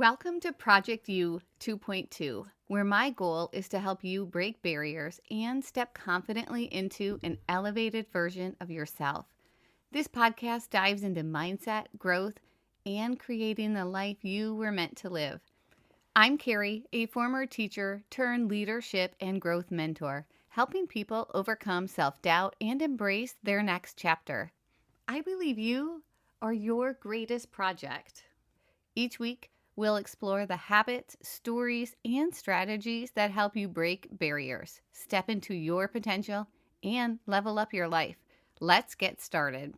Welcome to Project U 2.2, where my goal is to help you break barriers and step confidently into an elevated version of yourself. This podcast dives into mindset, growth, and creating the life you were meant to live. I'm Carrie, a former teacher turned leadership and growth mentor, helping people overcome self-doubt and embrace their next chapter. I believe you are your greatest project. Each week, we'll explore the habits, stories, and strategies that help you break barriers, step into your potential, and level up your life. Let's get started.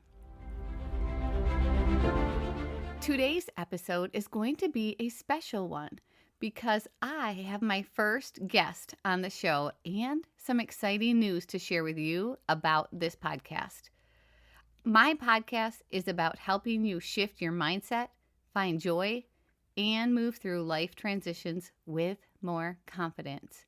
Today's episode is going to be a special one because I have my first guest on the show and some exciting news to share with you about this podcast. My podcast is about helping you shift your mindset, find joy, and move through life transitions with more confidence.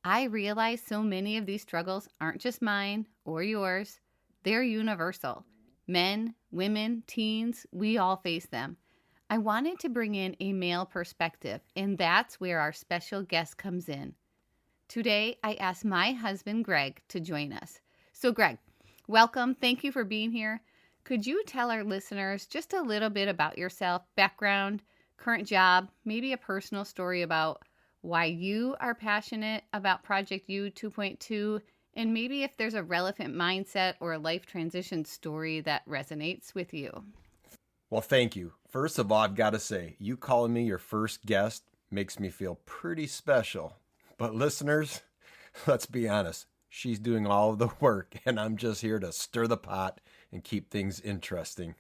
I realize so many of these struggles aren't just mine or yours. They're universal. Men, women, teens, we all face them. I wanted to bring in a male perspective, and that's where our special guest comes in. Today, I asked my husband, Greg, to join us. So, Greg, welcome. Thank you for being here. Could you tell our listeners just a little bit about yourself, background, current job, maybe a personal story about why you are passionate about Project U 2.2, and maybe if there's a relevant mindset or a life transition story that resonates with you? Well, thank you. First of all, I've got to say, you calling me your first guest makes me feel pretty special. But listeners, let's be honest, she's doing all of the work, and I'm just here to stir the pot and keep things interesting.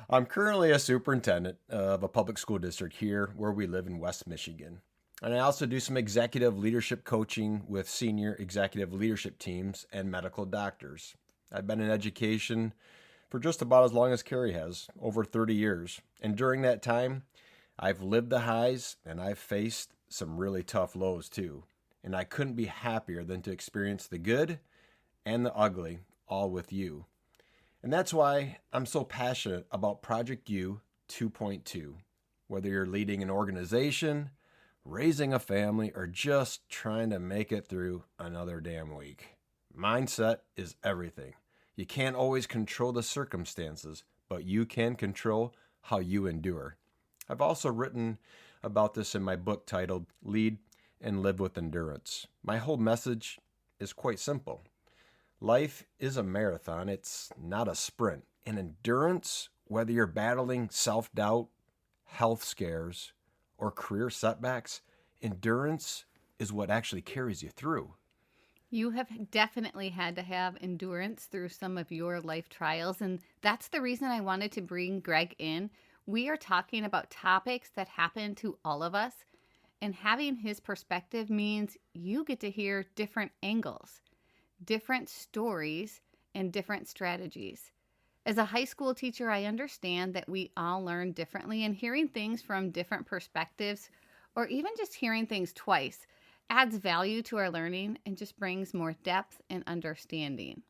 I'm currently a superintendent of a public school district here where we live in West Michigan. And I also do some executive leadership coaching with senior executive leadership teams and medical doctors. I've been in education for just about as long as Carrie has, over 30 years. And during that time, I've lived the highs and I've faced some really tough lows too. And I couldn't be happier than to experience the good and the ugly all with you. And that's why I'm so passionate about Project U 2.2. Whether you're leading an organization, raising a family, or just trying to make it through another damn week. Mindset is everything. You can't always control the circumstances, but you can control how you endure. I've also written about this in my book titled Lead and Live with Endurance. My whole message is quite simple. Life is a marathon, it's not a sprint. And endurance, whether you're battling self-doubt, health scares, or career setbacks, endurance is what actually carries you through. You have definitely had to have endurance through some of your life trials, and that's the reason I wanted to bring Greg in. We are talking about topics that happen to all of us, and having his perspective means you get to hear different angles, different stories, and different strategies. As a high school teacher, I understand that we all learn differently, and hearing things from different perspectives, or even just hearing things twice, adds value to our learning and just brings more depth and understanding.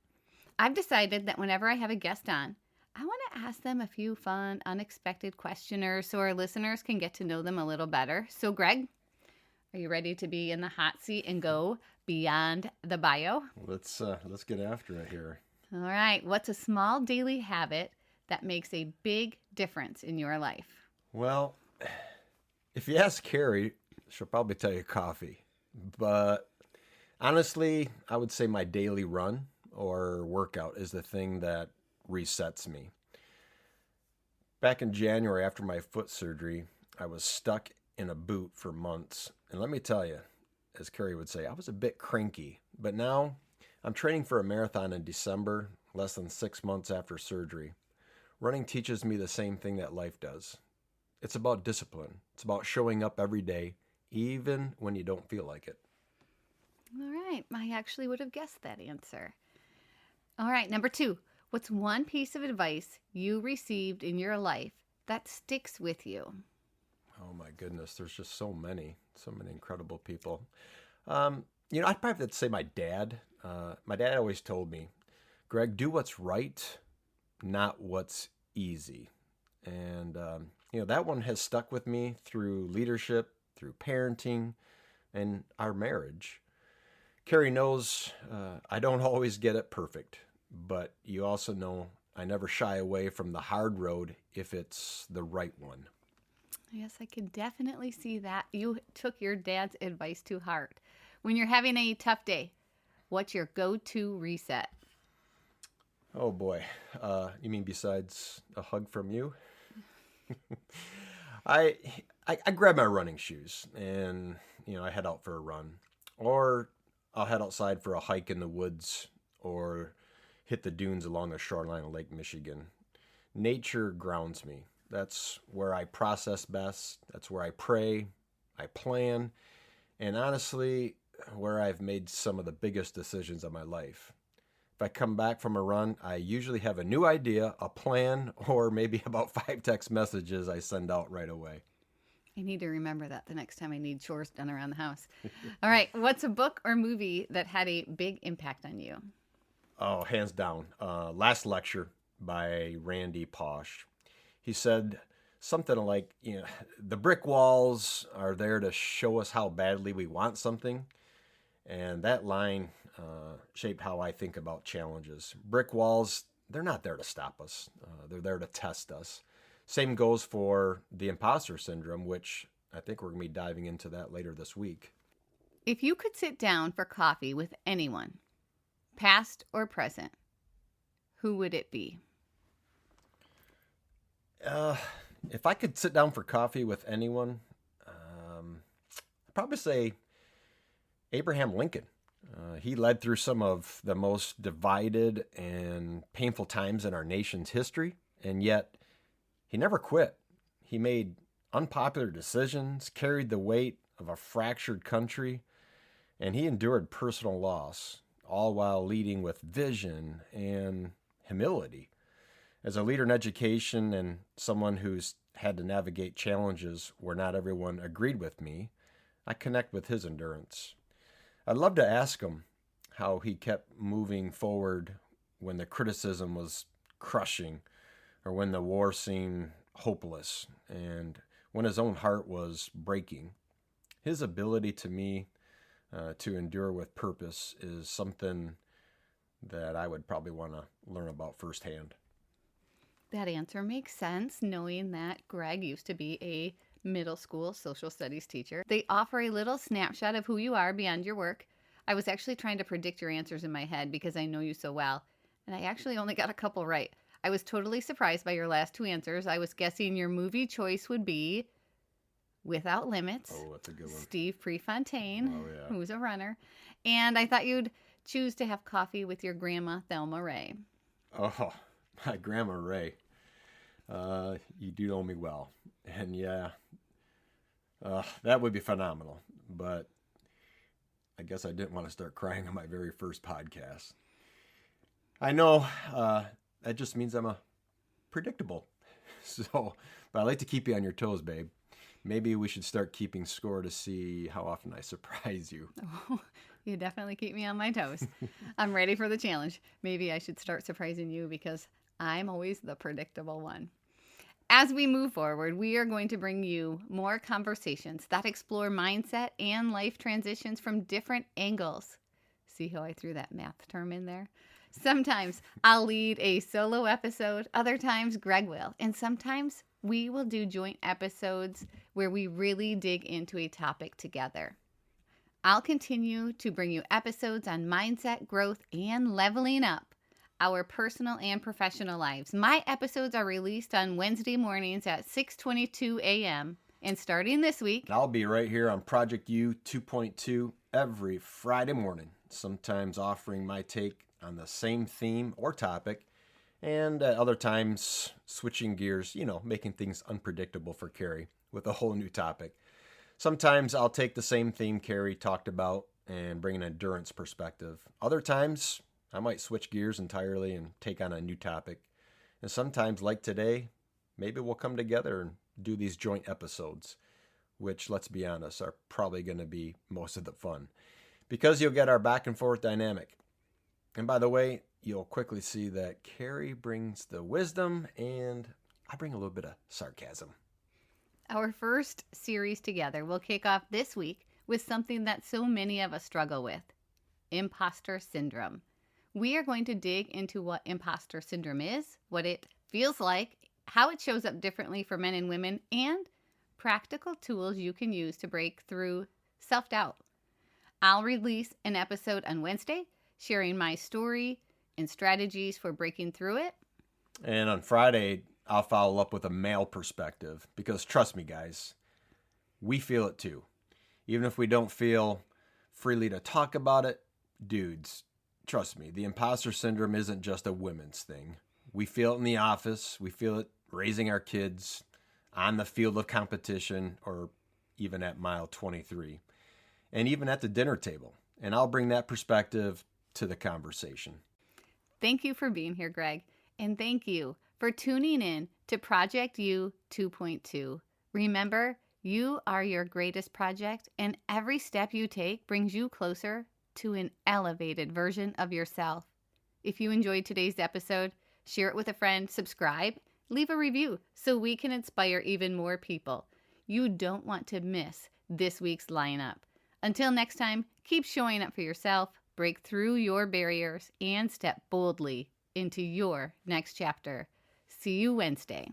I've decided that whenever I have a guest on, I want to ask them a few fun, unexpected questioners so our listeners can get to know them a little better. So, Greg, are you ready to be in the hot seat and go beyond the bio? Let's get after it here. All right. What's a small daily habit that makes a big difference in your life? Well, if you ask Carrie, she'll probably tell you coffee. But honestly, I would say my daily run or workout is the thing that resets me. Back in January after my foot surgery, I was stuck in a boot for months. And let me tell you, as Carrie would say, I was a bit cranky. But now I'm training for a marathon in December, less than 6 months after surgery. Running teaches me the same thing that life does. It's about discipline. It's about showing up every day, even when you don't feel like it. All right. I actually would have guessed that answer. All right. Number 2, what's one piece of advice you received in your life that sticks with you? Oh my goodness, there's just so many incredible people. I'd probably have to say my dad. My dad always told me, Greg, do what's right, not what's easy. And That one has stuck with me through leadership, through parenting, and our marriage. Carrie knows I don't always get it perfect, but you also know I never shy away from the hard road if it's the right one. Yes, I can definitely see that. You took your dad's advice to heart. When you're having a tough day, what's your go-to reset? Oh boy. You mean besides a hug from you? I, I grab my running shoes and I head out for a run, or I'll head outside for a hike in the woods, or hit the dunes along the shoreline of Lake Michigan. Nature grounds me. That's where I process best. That's where I pray, I plan, and honestly, where I've made some of the biggest decisions of my life. If I come back from a run, I usually have a new idea, a plan, or maybe about 5 text messages I send out right away. I need to remember that the next time I need chores done around the house. All right, what's a book or movie that had a big impact on you? Oh, hands down. Last Lecture by Randy Pausch. He said something like, the brick walls are there to show us how badly we want something. And that line shaped how I think about challenges. Brick walls, they're not there to stop us. They're there to test us. Same goes for the imposter syndrome, which I think we're going to be diving into that later this week. If you could sit down for coffee with anyone, past or present, who would it be? If I could sit down for coffee with anyone, I'd probably say Abraham Lincoln. He led through some of the most divided and painful times in our nation's history, and yet he never quit. He made unpopular decisions, carried the weight of a fractured country, and he endured personal loss, all while leading with vision and humility. As a leader in education and someone who's had to navigate challenges where not everyone agreed with me, I connect with his endurance. I'd love to ask him how he kept moving forward when the criticism was crushing, or when the war seemed hopeless, and when his own heart was breaking. His ability to me to endure with purpose is something that I would probably want to learn about firsthand. That answer makes sense, knowing that Greg used to be a middle school social studies teacher. They offer a little snapshot of who you are beyond your work. I was actually trying to predict your answers in my head because I know you so well, and I actually only got a couple right. I was totally surprised by your last two answers. I was guessing your movie choice would be Without Limits. Oh, that's a good one. Steve Prefontaine, Oh, yeah. who's a runner. And I thought you'd choose to have coffee with your grandma, Thelma Ray. Oh, my Grandma Ray. You do know me well. And yeah, that would be phenomenal. But I guess I didn't want to start crying on my very first podcast. I know that just means I'm a predictable. But I like to keep you on your toes, babe. Maybe we should start keeping score to see how often I surprise you. Oh, you definitely keep me on my toes. I'm ready for the challenge. Maybe I should start surprising you because I'm always the predictable one. As we move forward, we are going to bring you more conversations that explore mindset and life transitions from different angles. See how I threw that math term in there? Sometimes I'll lead a solo episode, other times Greg will, and sometimes we will do joint episodes where we really dig into a topic together. I'll continue to bring you episodes on mindset, growth, and leveling up our personal and professional lives. My episodes are released on Wednesday mornings at 6:22 a.m. And starting this week, I'll be right here on Project U 2.2 every Friday morning, sometimes offering my take on the same theme or topic, and at other times switching gears, making things unpredictable for Carrie with a whole new topic. Sometimes I'll take the same theme Carrie talked about and bring an endurance perspective. Other times I might switch gears entirely and take on a new topic. And sometimes, like today, maybe we'll come together and do these joint episodes, which, let's be honest, are probably going to be most of the fun, because you'll get our back and forth dynamic. And by the way, you'll quickly see that Carrie brings the wisdom and I bring a little bit of sarcasm. Our first series together will kick off this week with something that so many of us struggle with: imposter syndrome. We are going to dig into what imposter syndrome is, what it feels like, how it shows up differently for men and women, and practical tools you can use to break through self-doubt. I'll release an episode on Wednesday sharing my story and strategies for breaking through it. And on Friday, I'll follow up with a male perspective because trust me, guys, we feel it too. Even if we don't feel freely to talk about it, dudes, trust me, the imposter syndrome isn't just a women's thing. We feel it in the office. We feel it raising our kids, on the field of competition, or even at mile 23, and even at the dinner table. And I'll bring that perspective to the conversation. Thank you for being here, Greg. And thank you for tuning in to Project You 2.2. Remember, you are your greatest project, and every step you take brings you closer to an elevated version of yourself. If you enjoyed today's episode, share it with a friend, subscribe, leave a review so we can inspire even more people. You don't want to miss this week's lineup. Until next time, keep showing up for yourself, break through your barriers, and step boldly into your next chapter. See you Wednesday.